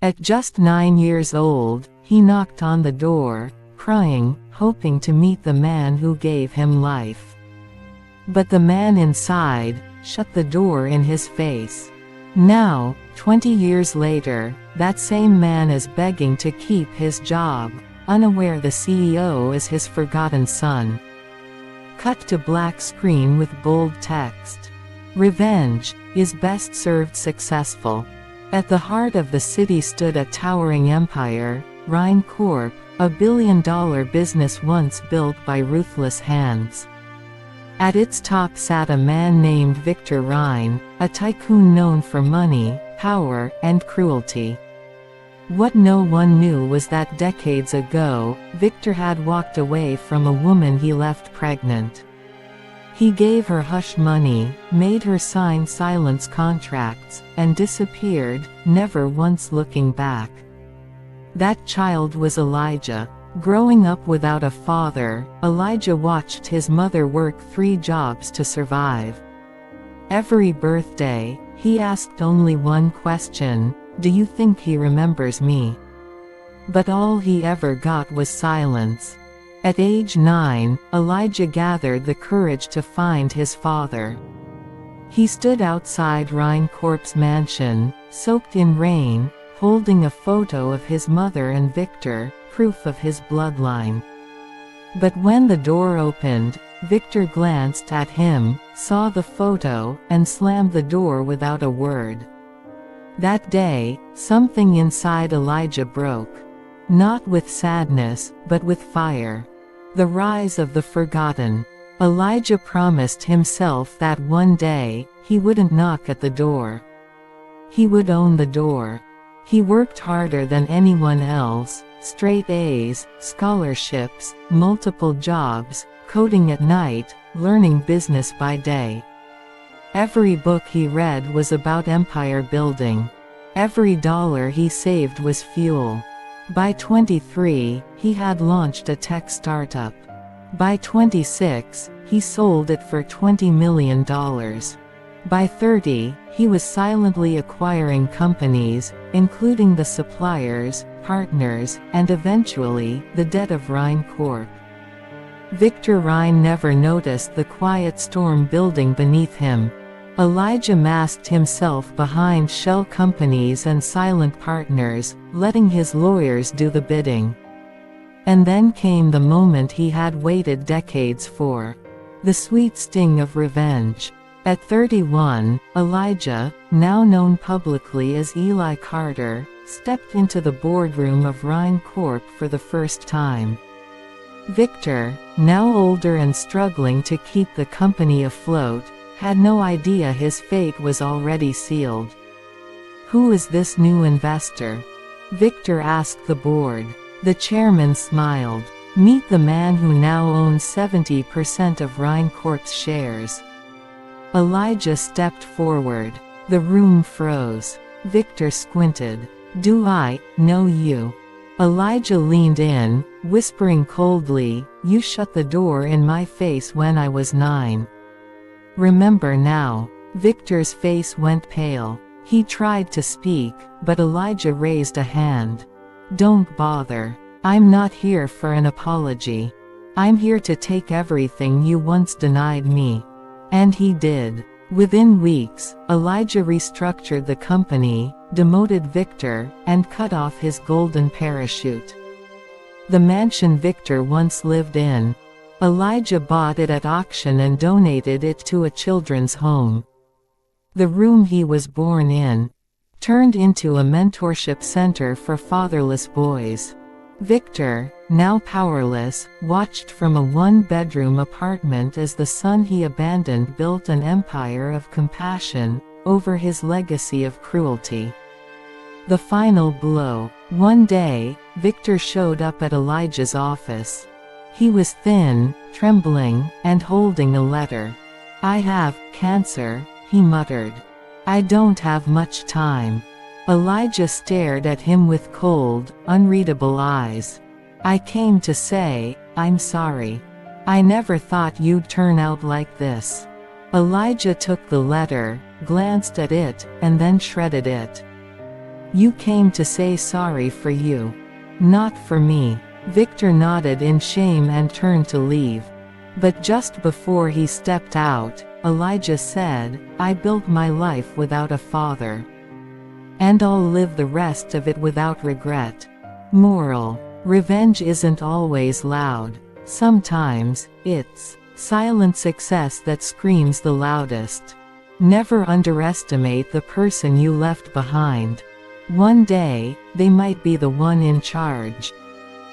At just 9 years old, he knocked on the door, crying, hoping to meet the man who gave him life. But the man inside shut the door in his face. Now, 20 years later, that same man is begging to keep his job, unaware the CEO is his forgotten son. Cut to black screen with bold text. Revenge is best served successful. At the heart of the city stood a towering empire, Rhine Corp, a billion-dollar business once built by ruthless hands. At its top sat a man named Victor Rhine, a tycoon known for money, power, and cruelty. What no one knew was that decades ago, Victor had walked away from a woman he left pregnant. He gave her hush money, made her sign silence contracts, and disappeared, never once looking back. That child was Elijah. Growing up without a father, Elijah watched his mother work 3 jobs to survive. Every birthday, he asked only one question: "Do you think he remembers me?" But all he ever got was silence. At age 9, Elijah gathered the courage to find his father. He stood outside Rhine Corp's mansion, soaked in rain, holding a photo of his mother and Victor, proof of his bloodline. But when the door opened, Victor glanced at him, saw the photo, and slammed the door without a word. That day, something inside Elijah broke. Not with sadness, but with fire. The rise of the forgotten. Elijah promised himself that one day, he wouldn't knock at the door. He would own the door. He worked harder than anyone else, straight A's, scholarships, multiple jobs, coding at night, learning business by day. Every book he read was about empire building. Every dollar he saved was fuel. By 23, he had launched a tech startup. By 26, he sold it for $20 million. By 30, he was silently acquiring companies, including the suppliers, partners, and eventually, the debt of Rhine Corp. Victor Rhine never noticed the quiet storm building beneath him. Elijah masked himself behind shell companies and silent partners, letting his lawyers do the bidding. And then came the moment he had waited decades for. The sweet sting of revenge. At 31, Elijah, now known publicly as Eli Carter, stepped into the boardroom of Rhine Corp for the first time. Victor, now older and struggling to keep the company afloat, had no idea his fate was already sealed. "Who is this new investor?" Victor asked the board. The chairman smiled. "Meet the man who now owns 70% of Rhine Corp's shares." Elijah stepped forward. The room froze. Victor squinted. "Do I know you?" Elijah leaned in, whispering coldly, "You shut the door in my face when I was 9. Remember now." Victor's face went pale. He tried to speak, but Elijah raised a hand. "Don't bother. I'm not here for an apology. I'm here to take everything you once denied me." And he did. Within weeks, Elijah restructured the company, demoted Victor, and cut off his golden parachute. The mansion Victor once lived in, Elijah bought it at auction and donated it to a children's home. The room he was born in turned into a mentorship center for fatherless boys. Victor, now powerless, watched from a one-bedroom apartment as the son he abandoned built an empire of compassion over his legacy of cruelty. The final blow. One day, Victor showed up at Elijah's office. He was thin, trembling, and holding a letter. "I have cancer," he muttered. "I don't have much time." Elijah stared at him with cold, unreadable eyes. "I came to say, I'm sorry. I never thought you'd turn out like this." Elijah took the letter, glanced at it, and then shredded it. You came to say sorry for you. Not for me. Victor nodded in shame and turned to leave. But just before he stepped out, Elijah said, I built my life without a father. And I'll live the rest of it without regret. Moral: revenge isn't always loud. Sometimes, it's silent success that screams the loudest. Never underestimate the person you left behind. One day, they might be the one in charge.